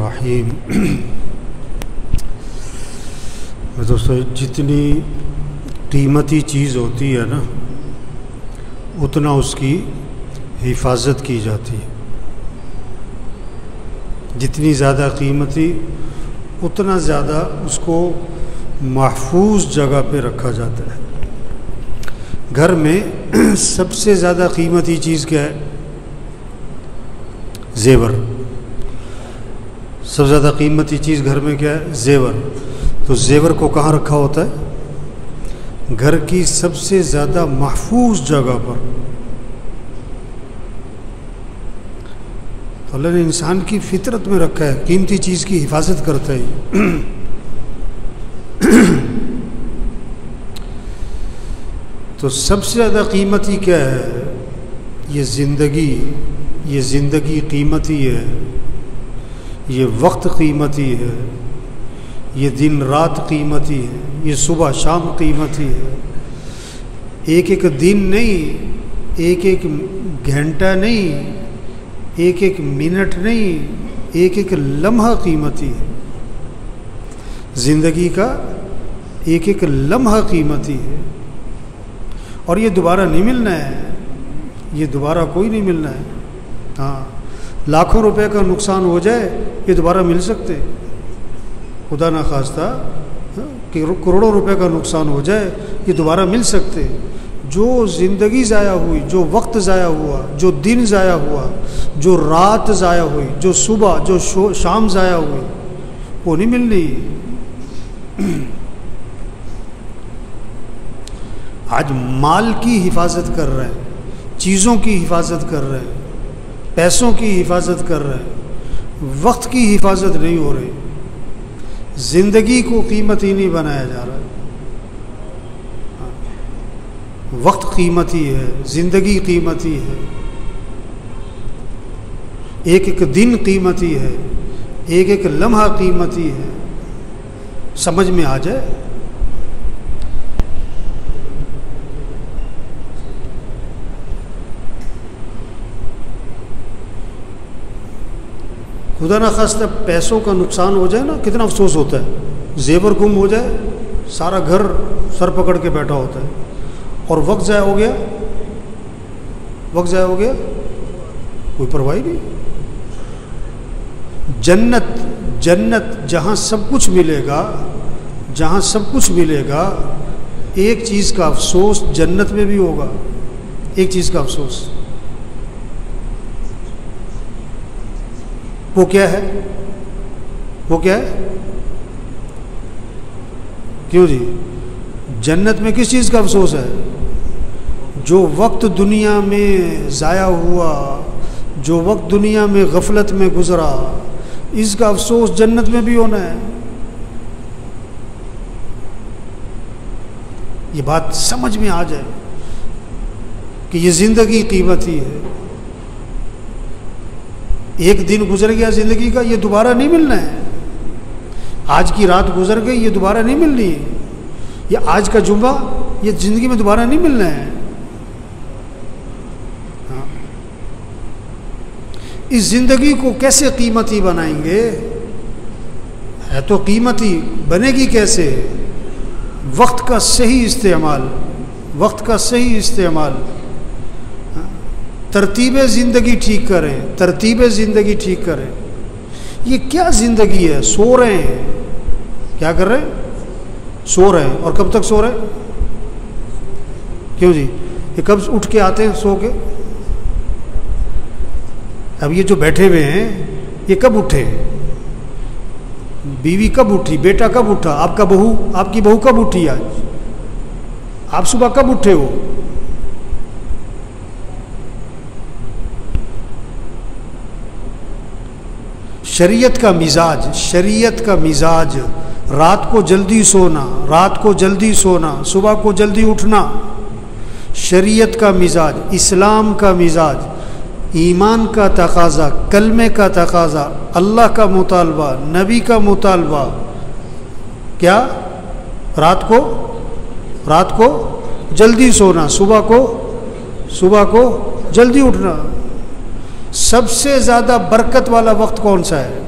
बिस्मिल्लाहिर्रहमानिर्रहीम। दोस्तों, जितनी कीमती चीज़ होती है ना, उतना उसकी हिफाजत की जाती है। जितनी ज़्यादा कीमती, उतना ज़्यादा उसको महफूज जगह पे रखा जाता है। घर में सबसे ज़्यादा कीमती चीज़ क्या है? ज़ेवर। सबसे ज़्यादा कीमती चीज़ घर में क्या है? ज़ेवर। तो ज़ेवर को कहाँ रखा होता है? घर की सबसे ज़्यादा महफूज जगह पर। तो अल्लाह ने इंसान की फितरत में रखा है, कीमती चीज़ की हिफाजत करता है। तो सबसे ज़्यादा कीमती क्या है? ये ज़िंदगी। ये ज़िंदगी कीमती है, ये वक्त कीमती है, ये दिन रात कीमती है, ये सुबह शाम कीमती है। एक एक दिन नहीं, एक एक घंटा नहीं, एक एक मिनट नहीं, एक एक लम्हा कीमती है। ज़िंदगी का एक एक लम्हा कीमती है, और ये दोबारा नहीं मिलना है। ये दोबारा कोई नहीं मिलना है। हाँ, लाखों रुपए का नुकसान हो जाए, ये दोबारा मिल सकते। खुदा ना खास्ता कि करोड़ों रुपए का नुकसान हो जाए, ये दोबारा मिल सकते। जो ज़िंदगी ज़ाया हुई, जो वक्त ज़ाया हुआ, जो दिन ज़ाया हुआ, जो रात ज़ाया हुई, जो सुबह जो शाम ज़ाया हुई, वो नहीं मिलनी। आज माल की हिफाजत कर रहे हैं, चीज़ों की हिफाजत कर रहे हैं, पैसों की हिफाजत कर रहे हैं, वक्त की हिफाजत नहीं हो रही। ज़िंदगी को कीमती नहीं बनाया जा रहा है। वक्त कीमती है, ज़िंदगी कीमती है, एक एक दिन कीमती है, एक एक लम्हा कीमती है। समझ में आ जाए। खुदा ना खास्ता पैसों का नुकसान हो जाए ना, कितना अफसोस होता है। जेवर गुम हो जाए, सारा घर सर पकड़ के बैठा होता है। और वक्त ज़ाया हो गया, वक्त ज़ाया हो गया, कोई परवाह नहीं। जन्नत, जन्नत जहाँ सब कुछ मिलेगा, जहाँ सब कुछ मिलेगा, एक चीज़ का अफसोस जन्नत में भी होगा। एक चीज़ का अफसोस, वो क्या है? वो क्या है? क्यों जी? जन्नत में किस चीज़ का अफसोस है? जो वक्त दुनिया में ज़ाया हुआ, जो वक्त दुनिया में गफलत में गुजरा, इसका अफसोस जन्नत में भी होना है। ये बात समझ में आ जाए कि ये ज़िंदगी कीमती है। एक दिन गुजर गया ज़िंदगी का, ये दोबारा नहीं मिलना है। आज की रात गुजर गई, ये दोबारा नहीं मिलनी है। ये आज का जुम्मा, ये ज़िंदगी में दोबारा नहीं मिलना है। हाँ। इस ज़िंदगी को कैसे कीमती बनाएंगे? है तो कीमती, बनेगी कैसे? वक्त का सही इस्तेमाल, वक्त का सही इस्तेमाल। तरतीब ज़िंदगी ठीक करें, तरतीब ज़िंदगी ठीक करें। ये क्या ज़िंदगी है? सो रहे हैं, क्या कर रहे हैं? सो रहे हैं। और कब तक सो रहे हैं? क्यों जी? ये कब उठ के आते हैं सो के? अब ये जो बैठे हुए हैं, ये कब उठे? बीवी कब उठी? बेटा कब उठा? आपका बहू, आपकी बहू कब उठी? आज आप सुबह कब उठे हो? शरीयत का मिजाज, शरीयत का मिजाज, रात को जल्दी सोना, रात को जल्दी सोना, सुबह को जल्दी उठना। शरीयत का मिजाज, इस्लाम का मिजाज, ईमान का तकाजा, कलमे का तकाजा, अल्लाह का मुतालबा, नबी का मुतालबा। क्या? रात को जल्दी सोना, सुबह को जल्दी उठना। सबसे ज़्यादा बरकत वाला वक्त कौन सा है?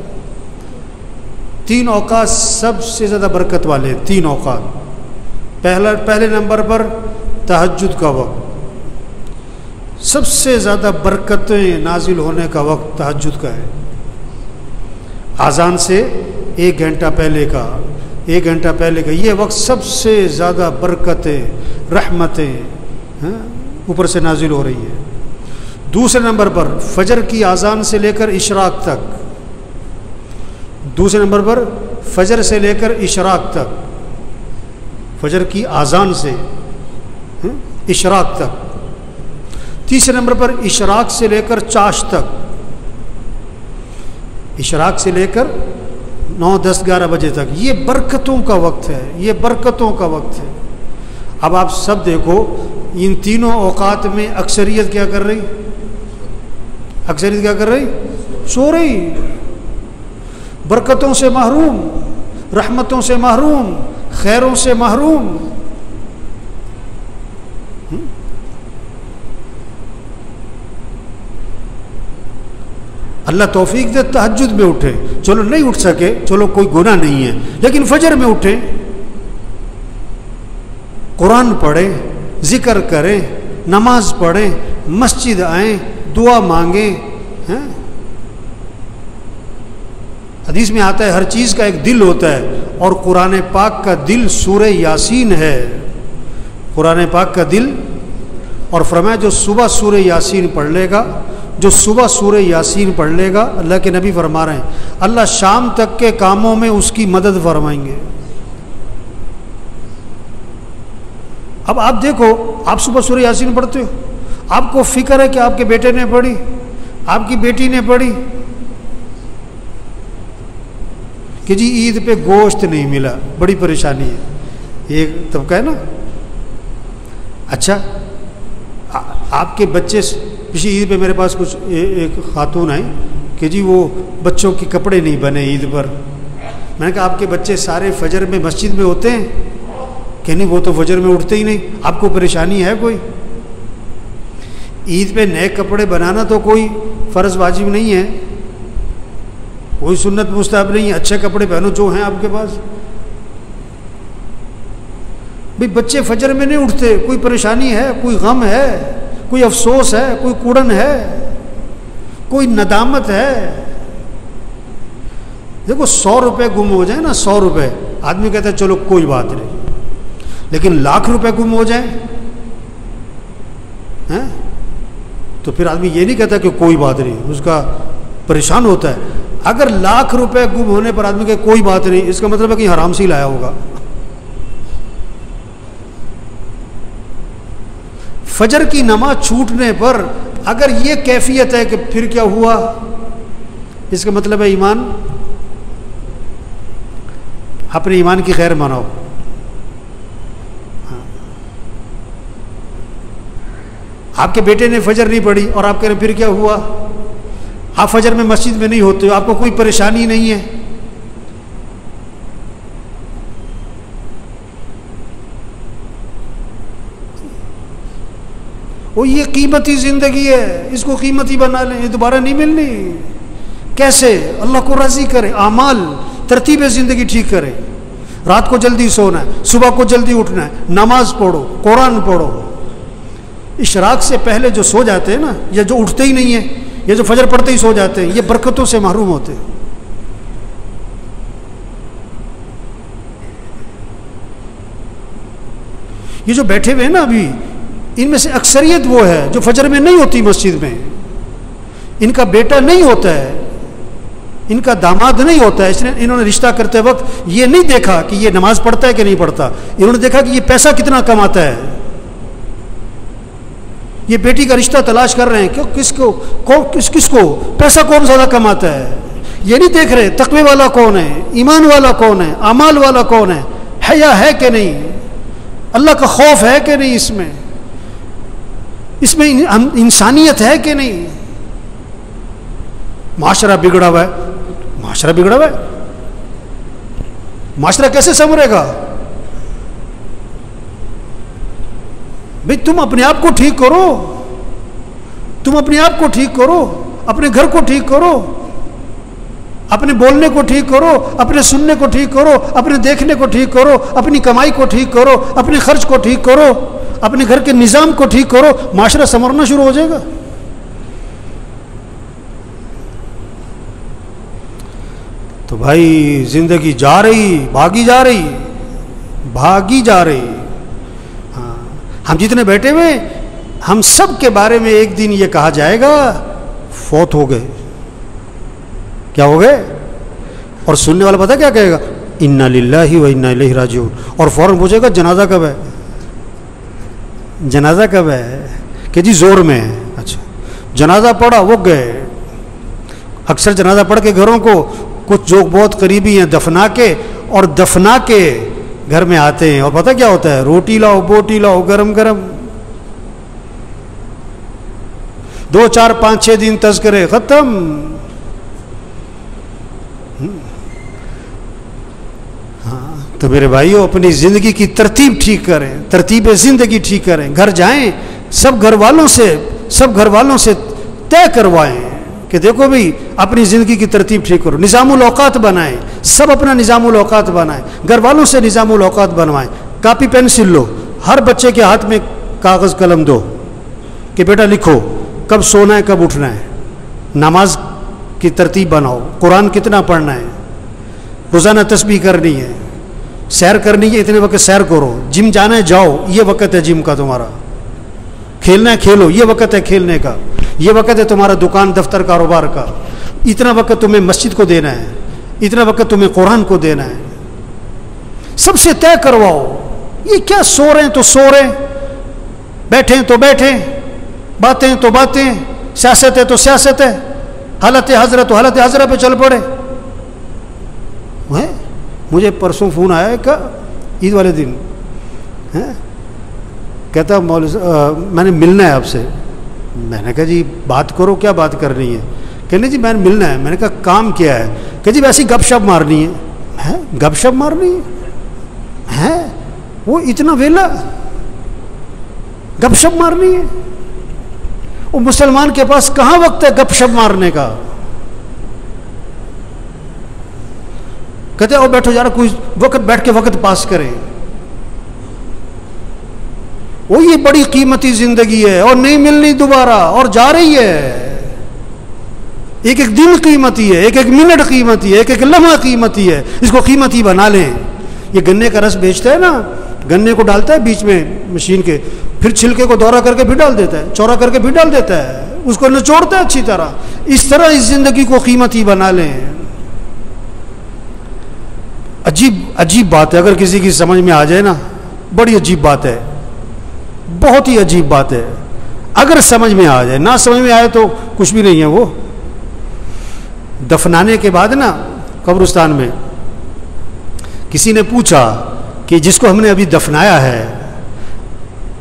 3 औकात सबसे ज़्यादा बरकत वाले, 3 औकात। पहले नंबर पर तहज्जुद का वक्त, सबसे ज़्यादा बरकतें नाजिल होने का वक्त तहज्जुद का है। आज़ान से 1 घंटा पहले का, 1 घंटा पहले का ये वक्त सबसे ज़्यादा बरकतें, रहमतें ऊपर से नाजिल हो रही है। दूसरे नंबर पर फजर की आज़ान से लेकर इशराक तक, दूसरे नंबर पर फजर से लेकर इशराक तक, फजर की आज़ान से इशराक तक। तीसरे नंबर पर इशराक से लेकर चाश तक, इशराक से लेकर 9, 10, 11 बजे तक। ये बरकतों का वक्त है, ये बरकतों का वक्त है। अब आप सब देखो, इन तीनों औकात में अक्सरियत क्या कर रही? अक्सरियत क्या कर रही? सो रही। बरकतों से महरूम, रहमतों से महरूम, खैरों से महरूम। अल्लाह तौफीक दे तहज्जुद में उठे। चलो नहीं उठ सके, चलो कोई गुनाह नहीं है, लेकिन फजर में उठे, कुरान पढ़े, जिक्र करें, नमाज पढ़ें, मस्जिद आए, दुआ मांगे। हैं? हदीस में आता है हर चीज़ का एक दिल होता है, और कुरान पाक का दिल सूरह यासीन है। कुरान पाक का दिल, और फरमाया जो सुबह सूरह यासीन पढ़ लेगा, जो सुबह सूरह यासीन पढ़ लेगा, अल्लाह के नबी फरमा रहे हैं, अल्लाह शाम तक के कामों में उसकी मदद फरमाएंगे। अब आप देखो, आप सुबह सूरह यासीन पढ़ते हो, आपको फिक्र है कि आपके बेटे ने पढ़ी, आपकी बेटी ने पढ़ी, कि जी ईद पे गोश्त नहीं मिला, बड़ी परेशानी है, ये तबका है ना। अच्छा, आपके बच्चे, पिछली ईद पे मेरे पास कुछ एक खातून आई कि जी वो बच्चों के कपड़े नहीं बने ईद पर। मैंने कहा आपके बच्चे सारे फजर में मस्जिद में होते हैं? कि नहीं, वो तो फजर में उठते ही नहीं। आपको परेशानी है कोई? ईद पे नए कपड़े बनाना तो कोई फ़र्ज़ वाजिब नहीं है, कोई सुन्नत मुस्तहब नहीं है। अच्छे कपड़े पहनो जो हैं आपके पास। भाई बच्चे फजर में नहीं उठते, कोई परेशानी है, कोई गम है, कोई अफसोस है, कोई कूड़न है, कोई नदामत है। देखो 100 रुपये गुम हो जाए ना, 100 रुपये, आदमी कहता है चलो कोई बात नहीं, लेकिन लाख रुपए गुम हो जाए हैं, तो फिर आदमी ये नहीं कहता कि कोई बात नहीं, उसका परेशान होता है। अगर लाख रुपए गुम होने पर आदमी कहे कोई बात नहीं, इसका मतलब है कि हराम से ही लाया होगा। फजर की नमाज छूटने पर अगर ये कैफियत है कि फिर क्या हुआ, इसका मतलब है ईमान, अपने ईमान की खैर मनाओ। आपके बेटे ने फजर नहीं पढ़ी और आप कह रहे फिर क्या हुआ, आप फजर में मस्जिद में नहीं होते हो, आपको कोई परेशानी नहीं है। वो ये कीमती जिंदगी है, इसको कीमती बना लें, ये दोबारा नहीं मिलनी। कैसे? अल्लाह को राजी करे, आमाल तरतीब जिंदगी ठीक करे। रात को जल्दी सोना है, सुबह को जल्दी उठना है, नमाज पढ़ो, कुरान पढ़ो। इशराक से पहले जो सो जाते हैं ना, या जो उठते ही नहीं है, या जो फजर पढ़ते ही सो जाते हैं, ये बरकतों से महरूम होते हैं। ये जो बैठे हुए हैं ना अभी, इनमें से अक्सरियत वो है जो फजर में नहीं होती मस्जिद में। इनका बेटा नहीं होता है, इनका दामाद नहीं होता है, इसलिए इन्होंने रिश्ता करते वक्त ये नहीं देखा कि ये नमाज पढ़ता है कि नहीं पढ़ता, इन्होंने देखा कि ये पैसा कितना कमाता है। ये बेटी का रिश्ता तलाश कर रहे हैं, क्यों, किसको पैसा कौन ज़्यादा कमाता है। ये नहीं देख रहे तकवे वाला कौन है, ईमान वाला कौन है, अमाल वाला कौन है, हया है कि नहीं, अल्लाह का खौफ है कि नहीं, इसमें इंसानियत है कि नहीं। माशरा बिगड़ा हुआ है, माशरा बिगड़ा हुआ है, माशरा कैसे संवरेगा? भाई तुम अपने आप को ठीक करो, तुम अपने आप को ठीक करो, अपने घर को ठीक करो। अपने बोलने को ठीक करो, अपने सुनने को ठीक करो, अपने देखने को ठीक करो, अपनी कमाई को ठीक करो, अपने खर्च को ठीक करो, अपने घर के निज़ाम को ठीक करो, माशरा संवरना शुरू हो जाएगा। तो भाई जिंदगी जा रही, भागी जा रही, भागी जा रही। हाँ, हम जितने बैठे हुए, हम सब के बारे में एक दिन ये कहा जाएगा फौत हो गए। क्या हो गए? और सुनने वाला पता क्या कहेगा? इन्ना लिल्लाहि व इन्ना इलैहि राजिऊन। और फौरन पूछेगा जनाजा कब है? जनाजा कब है? कि जी जोर में है। अच्छा, जनाजा पढ़ा, वो गए। अक्सर जनाजा पढ़ के घरों को कुछ जो बहुत करीबी हैं दफना के, और दफना के घर में आते हैं, और पता क्या होता है? रोटी लाओ, बोटी लाओ, गरम गरम। 2 4 5 6 दिन तज़किरे खत्म। हाँ, तो मेरे भाइयों, अपनी जिंदगी की तरतीब ठीक करें, तरतीब जिंदगी ठीक करें। घर जाएं, सब घर वालों से तय करवाएं कि देखो भाई, अपनी ज़िंदगी की तरतीब ठीक करो, निज़ामुल औक़ात बनाएं, सब अपना निज़ामुल औक़ात बनाएं, घर वालों से निज़ामुल औक़ात बनवाएं। कापी पेंसिल लो, हर बच्चे के हाथ में कागज़ कलम दो कि बेटा लिखो कब सोना है, कब उठना है, नमाज की तरतीब बनाओ, कुरान कितना पढ़ना है, रोज़ाना तस्बीह करनी है, सैर करनी है, इतने वक्त सैर करो, जिम जाना है जाओ, ये वक्त है जिम का तुम्हारा, खेलना है खेलो, ये वक्त है खेलने का, ये वक्त है तुम्हारा दुकान दफ्तर कारोबार का, इतना वक्त तुम्हें मस्जिद को देना है, इतना वक्त तुम्हें कुरान को देना है। सबसे तय करवाओ। ये क्या सो रहे हैं तो सो रहे, बैठे तो बैठे, बातें तो बातें, सियासत है तो सियासत है, हालत हजरा तो हालत हजरा पे चल पड़े। है मुझे परसों फ़ोन आया है का ईद वाले दिन, है कहता मौलवी मैंने मिलना है आपसे। मैंने कहा जी बात करो, क्या बात करनी है? कहने जी मैंने मिलना है। मैंने कहा काम क्या है? कह जी वैसी गपशप मारनी है। गपशप मारनी है? वो इतना वेला गपशप मारनी है? वो मुसलमान के पास कहाँ वक्त है गपशप मारने का? कहते ओ बैठो यार, कोई वक्त बैठ के वक्त पास करें। वो ये बड़ी कीमती जिंदगी है और नहीं मिलनी दोबारा, और जा रही है। एक एक दिन कीमती है, एक एक मिनट कीमती है, एक एक लम्हा कीमती है। इसको कीमती बना लें। ये गन्ने का रस बेचता है ना, गन्ने को डालता है बीच में मशीन के, फिर छिलके को दौरा करके फिर डाल देता है, चौड़ा करके फिर डाल देता है, उसको निचोड़ता है अच्छी तरह। इस तरह इस जिंदगी को कीमती बना लें। अजीब बात है, अगर किसी की समझ में आ जाए ना, बड़ी अजीब बात है, बहुत ही अजीब बात है। अगर समझ में आ जाए, ना समझ में आए तो कुछ भी नहीं है। वो दफनाने के बाद ना कब्रिस्तान में किसी ने पूछा कि जिसको हमने अभी दफनाया है,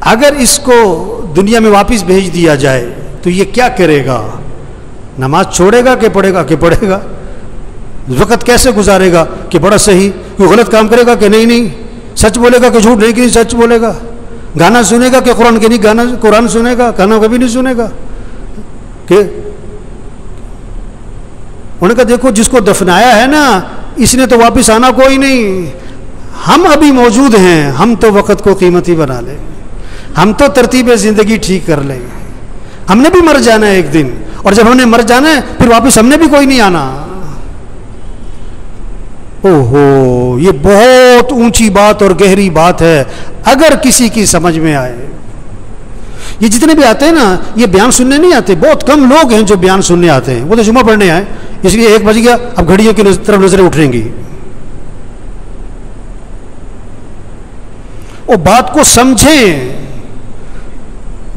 अगर इसको दुनिया में वापस भेज दिया जाए तो ये क्या करेगा? नमाज छोड़ेगा कि पढ़ेगा? कि पढ़ेगा। वक़्त कैसे गुजारेगा? कि बड़ा सही। कोई गलत काम करेगा कि नहीं, सच बोलेगा कि झूठ नहीं, कि सच बोलेगा। गाना सुनेगा कि कुरान के नहीं, गाना कुरान सुनेगा, गाना कभी नहीं सुनेगा। कि उन्होंने कहा देखो जिसको दफनाया है ना, इसने तो वापस आना कोई नहीं। हम अभी मौजूद हैं, हम तो वक़्त को कीमती बना लें, हम तो तरतीब ज़िंदगी ठीक कर लें। हमने भी मर जाना है एक दिन, और जब हमने मर जाना है फिर वापस हमने भी कोई नहीं आना। ओहो, ये बहुत ऊंची बात और गहरी बात है, अगर किसी की समझ में आए। ये जितने भी आते हैं ना, ये बयान सुनने नहीं आते। बहुत कम लोग हैं जो बयान सुनने आते हैं। वो तो जुम्मा पढ़ने आए, इसलिए 1 बज गया, अब घड़ियों की तरफ नजरें उठेंगी। वो बात को समझें,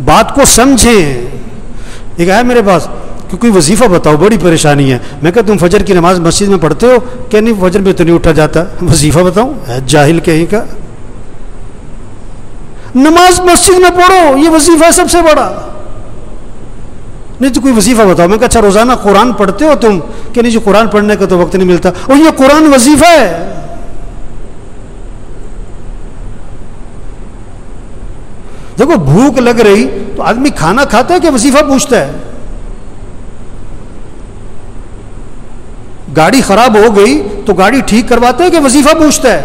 बात को समझें। एक आया मेरे पास कि कोई वजीफा बताओ, बड़ी परेशानी है। मैं कहा तुम फजर की नमाज मस्जिद में पढ़ते हो? क्या नहीं, फजर में तो नहीं उठा जाता। वजीफा बताऊं? जाहिल कहीं का। नमाज मस्जिद में पढ़ो, ये वजीफा सबसे बड़ा। नहीं तो कोई वजीफा बताओ। मैं कहा अच्छा रोजाना कुरान पढ़ते हो तुम? क्या नहीं, जो कुरान पढ़ने का तो वक्त नहीं मिलता। और ये कुरान वजीफा है। देखो भूख लग रही तो आदमी खाना खाता है कि वजीफा पूछता है? गाड़ी खराब हो गई तो गाड़ी ठीक करवाता है कि वजीफा पूछता है?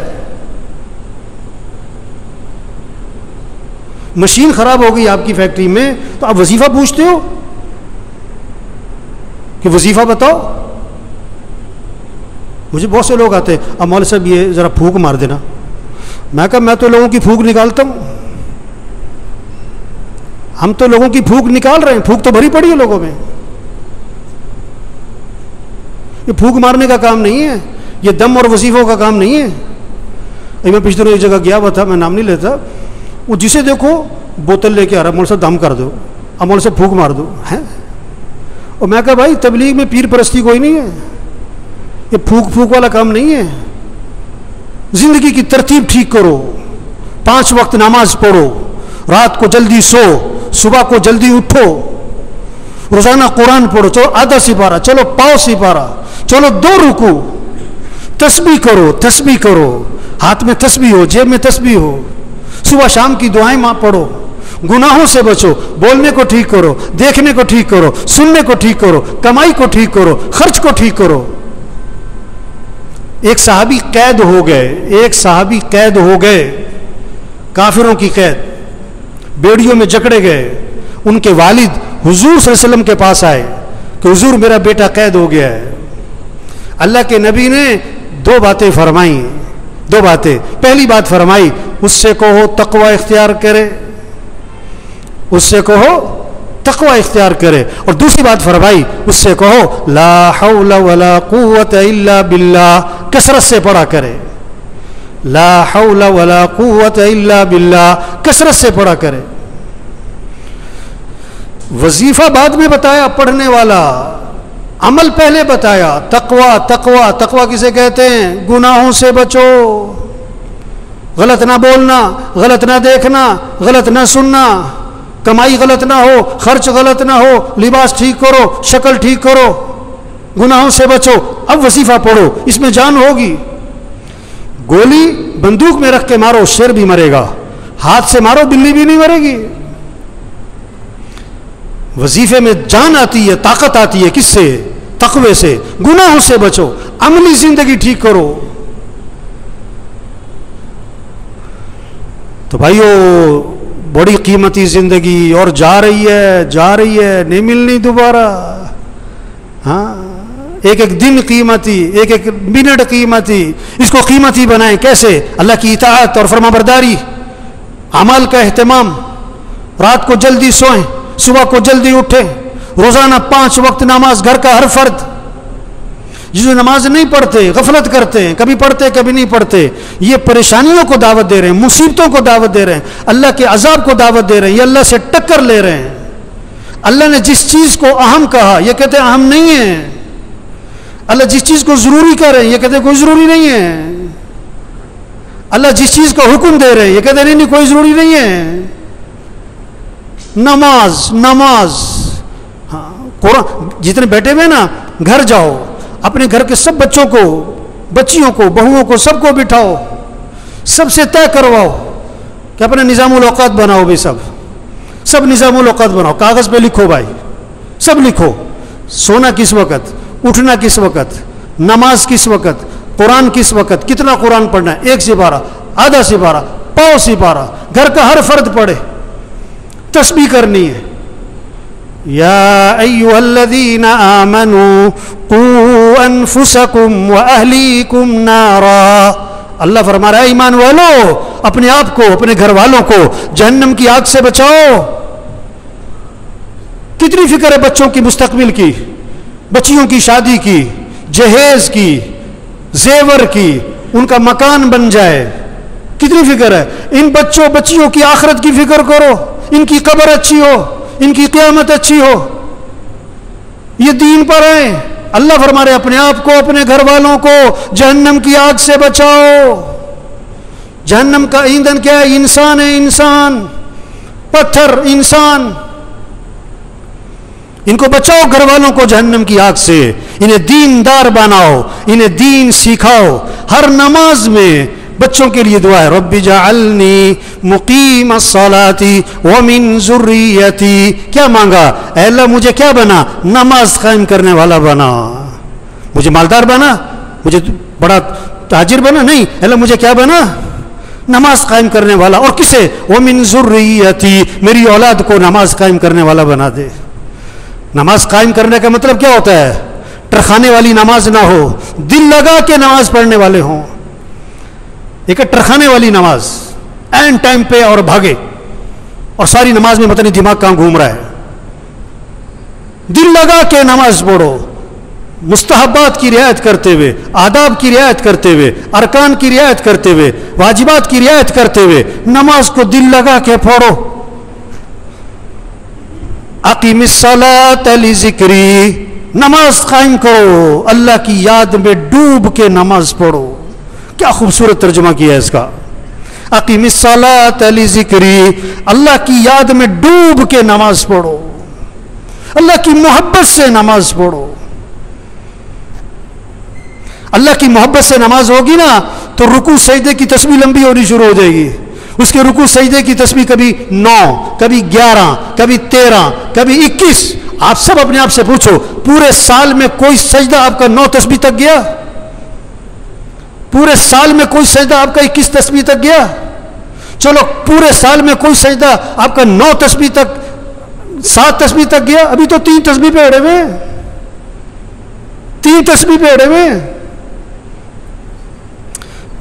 मशीन खराब हो गई आपकी फैक्ट्री में तो आप वजीफा पूछते हो कि वजीफा बताओ? मुझे बहुत से लोग आते हैं, अब मौलवी साहब ये जरा फूंक मार देना। मैं कहा मैं तो लोगों की फूंक निकालता हूं, हम तो लोगों की फूंक निकाल रहे हैं, फूंक तो भरी पड़ी है लोगों में। ये फूंक मारने का काम नहीं है, ये दम और वजीफों का काम नहीं है। अभी मैं पिछले रोज एक जगह गया हुआ था, मैं नाम नहीं लेता, वो जिसे देखो बोतल लेके आ रहा, मौलवी साहब दम कर दो, अब मौलवी साहब फूंक मार दो है। और मैं कहा भाई तबलीग में पीर परस्ती कोई नहीं है, ये फूंक फूंक वाला काम नहीं है। जिंदगी की तरतीब ठीक करो, 5 वक्त नमाज पढ़ो, रात को जल्दी सो, सुबह को जल्दी उठो, रोजाना कुरान पढ़ो, चलो आधा सिपारा, चलो पाव सिपारा, चलो 2 रुकू, तस्बीह करो, हाथ में तस्बीह हो, जेब में तस्बीह हो, सुबह शाम की दुआएं मां पढ़ो, गुनाहों से बचो, बोलने को ठीक करो, देखने को ठीक करो, सुनने को ठीक करो, कमाई को ठीक करो, खर्च को ठीक करो। एक सहाबी कैद हो गए, काफिरों की कैद, बेड़ियों में जकड़े गए। उनके वालिद हुजूर सल्लल्लाहु अलैहि वसल्लम के पास आए कि हुजूर मेरा बेटा कैद हो गया है। अल्लाह के नबी ने 2 बातें फरमाई, 2 बातें। पहली बात फरमाई, उससे कहो तकवा इख्तियार करे, उससे कहो तकवा इख्तियार करे। और दूसरी बात फरमाई, उससे कहो ला हौला वला कुव्वत इल्ला बिल्लाह, कसरत से पढ़ा करे, ला हौला वला कुव्वत इल्ला बिल्लाह, कसरत से पढ़ा करे। वजीफा बाद में बताया पढ़ने वाला, अमल पहले बताया। तकवा किसे कहते हैं? गुनाहों से बचो, गलत ना बोलना, गलत ना देखना, गलत ना सुनना, कमाई गलत ना हो, खर्च गलत ना हो, लिबास ठीक करो, शक्ल ठीक करो, गुनाहों से बचो। अब वजीफा पढ़ो, इसमें जान होगी। गोली बंदूक में रख के मारो, शेर भी मरेगा, हाथ से मारो बिल्ली भी नहीं मरेगी। वजीफे में जान आती है, ताकत आती है, किससे? तकवे से। गुनाहों से बचो, अमली जिंदगी ठीक करो। तो भाइयों, बड़ी कीमती जिंदगी और जा रही है, नहीं मिलनी दोबारा। हाँ, एक दिन कीमती, एक मिनट कीमती, इसको कीमती बनाएं। कैसे? अल्लाह की इताअत और फरमाबरदारी, अमल का एहतमाम, रात को जल्दी सोएं, सुबह को जल्दी उठें, रोजाना 5 वक्त नमाज, घर का हर फर्द। जो नमाज नहीं पढ़ते, गफलत करते हैं, कभी पढ़ते कभी नहीं पढ़ते, ये परेशानियों को दावत दे रहे हैं, मुसीबतों को दावत दे रहे हैं, अल्लाह के अजाब को दावत दे रहे हैं, ये अल्लाह से टक्कर ले रहे हैं। अल्लाह ने जिस चीज को अहम कहा, ये कहते हैं अहम नहीं है। अल्लाह जिस चीज को जरूरी कह रहे हैं, ये कहते हैं कोई जरूरी नहीं है। अल्लाह जिस चीज का हुक्म दे रहे हैं, ये कहते हैं नहीं कोई जरूरी नहीं है। नमाज, हाँ, कुरान। जितने बैठे हुए ना, घर जाओ, अपने घर के सब बच्चों को, बच्चियों को, बहुओं को, सबको बिठाओ, सबसे तय करवाओ कि अपने निज़ामुल औक़ात बनाओ। भाई सब निज़ामुल औक़ात बनाओ, कागज पे लिखो भाई, सब लिखो। सोना किस वक़्त, उठना किस वक़्त, नमाज किस वक़्त, कुरान किस वक़्त, कितना कुरान पढ़ना है, 1 सिपारा, आधा सिपारा, पाव सिपारा, घर का हर फर्द पढ़े। तस्बीह करनी है। या अय्युहल्लज़ीना आमनू कू अनफुसकुम व अहलीकुम नारा। अल्लाह फरमा रहा है, ईमान वालों, अपने आप को, अपने घर वालों को जहन्नम की आग से बचाओ। कितनी फिक्र है बच्चों की मुस्तकबिल की, बच्चियों की शादी की, जहेज की, जेवर की, उनका मकान बन जाए, कितनी फिक्र है। इन बच्चों बच्चियों की आखिरत की फिक्र करो, इनकी कब्र अच्छी हो, इनकी क़यामत अच्छी हो, ये दीन पर है। अल्लाह फरमा रहे, अपने आप को, अपने घर वालों को जहन्नम की आग से बचाओ। जहन्नम का ईंधन क्या है? इंसान है, इंसान, पत्थर, इंसान। इनको बचाओ, घर वालों को जहन्नम की आग से। इन्हें दीनदार बनाओ, इन्हें दीन सिखाओ। हर नमाज में बच्चों के लिए दुआ है, रब्बी जअलनी मुकीमस्सलाती व मिन ज़ुर्रियती। क्या मांगा? ऐ अल्लाह मुझे क्या बना? नमाज कायम करने वाला बना, मुझे मालदार बना, मुझे बड़ा ताजिर बना, नहीं, अल्लाह मुझे क्या बना? नमाज कायम करने वाला। और किसे? वो मिन ज़ुर्रियती, मेरी औलाद को नमाज कायम करने वाला बना दे। नमाज कायम करने का मतलब क्या होता है? टरखाने वाली नमाज ना हो, दिल लगा के नमाज पढ़ने वाले हों। एक टरखाने वाली नमाज, एंड टाइम पे और भागे, और सारी नमाज में पता नहीं दिमाग कहां घूम रहा है। दिल लगा के नमाज पढ़ो, मुस्तहब्बात की रियायत करते हुए, आदाब की रियायत करते हुए, अरकान की रियायत करते हुए, वाजिबात की रियायत करते हुए नमाज को दिल लगा के पढ़ो। अकीमिस्सलात लिज़िक्री, नमाज कायम करो, अल्लाह की याद में डूब के नमाज पढ़ो। क्या खूबसूरत तर्जुमा किया है इसका। अकीमिस्सलात लिज़िक्री, अल्लाह की याद में डूब के नमाज पढ़ो, अल्लाह की मोहब्बत से नमाज पढ़ो। अल्लाह की मोहब्बत से नमाज होगी ना तो रुकू सजदे की तस्बीह लंबी होनी शुरू हो जाएगी। उसके रुकू सजदे की तस्बीह कभी 9, कभी 11, कभी 13, कभी 21। आप सब अपने आप से पूछो, पूरे साल में कोई सजदा आपका 9 तस्बीह तक गया? पूरे साल में कोई सजदा आपका 21 तस्बीह तक गया? चलो पूरे साल में कोई सजदा आपका 9 तस्बीह तक, 7 तस्बीह तक गया? अभी तो 3 तस्बीह पे अड़े हुए, 3 तस्बीह पे अड़े हुए।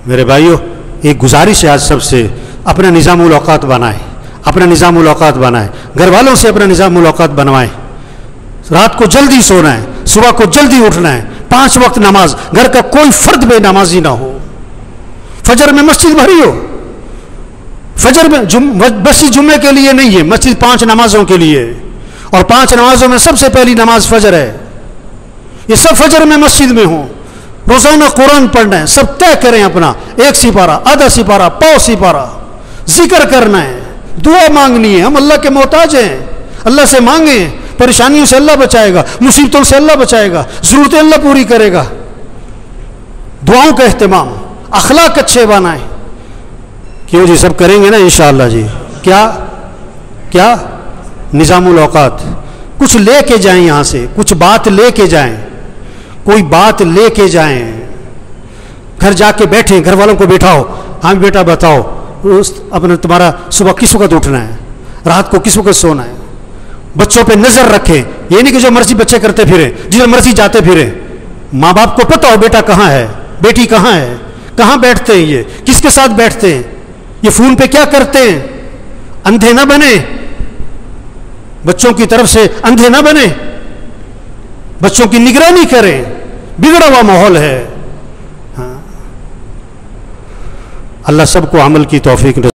मेरे भाइयों, एक गुजारिश है आज सबसे, अपना निज़ामुल औक़ात बनाए, अपना निज़ामुल औक़ात बनाए, घर वालों से अपना निज़ामुल औक़ात बनवाएं। रात को जल्दी सोना है, सुबह को जल्दी उठना है, 5 वक्त नमाज, घर का कोई फर्द बेनमाजी ना हो। फजर में मस्जिद भरी हो, फजर में मस्जिद जुम्मे के लिए नहीं है, मस्जिद 5 नमाजों के लिए, और 5 नमाजों में सबसे पहली नमाज फजर है। ये सब फजर में मस्जिद में हो, रोजाना कुरान पढ़ना है, सब तय करें अपना, 1 सिपारा, आधा सिपारा, पाव सिपारा, जिक्र करना है, दुआ मांगनी है। हम अल्लाह के मोहताज हैं, अल्लाह से मांगे, परेशानियों से अल्लाह बचाएगा, मुसीबतों से अल्लाह बचाएगा, जरूरतें अल्लाह पूरी करेगा। दुआओं का एहतमाम, अखलाक अच्छे बनाए। क्यों जी, सब करेंगे ना इंशाअल्लाह जी। क्या क्या निज़ामुल औक़ात, कुछ लेके जाएं यहां से, कुछ बात लेके जाएं, कोई बात लेके जाएं। घर जाके बैठे, घर वालों को बैठाओ, हाँ बेटा बताओ अपने तुम्हारा सुबह किस वक्त उठना है, रात को किस वक्त सोना है। बच्चों पे नजर रखें, ये नहीं कि जो मर्जी बच्चे करते फिरे, जिधर मर्जी जाते फिरे। माँ बाप को पता हो बेटा कहाँ है, बेटी कहाँ है, कहाँ बैठते हैं, ये किसके साथ बैठते हैं, ये फोन पे क्या करते हैं। अंधे ना बने, बच्चों की तरफ से अंधे ना बने, बच्चों की निगरानी करें, बिगड़ा हुआ माहौल है। हाँ। अल्लाह सबको अमल की तौफीक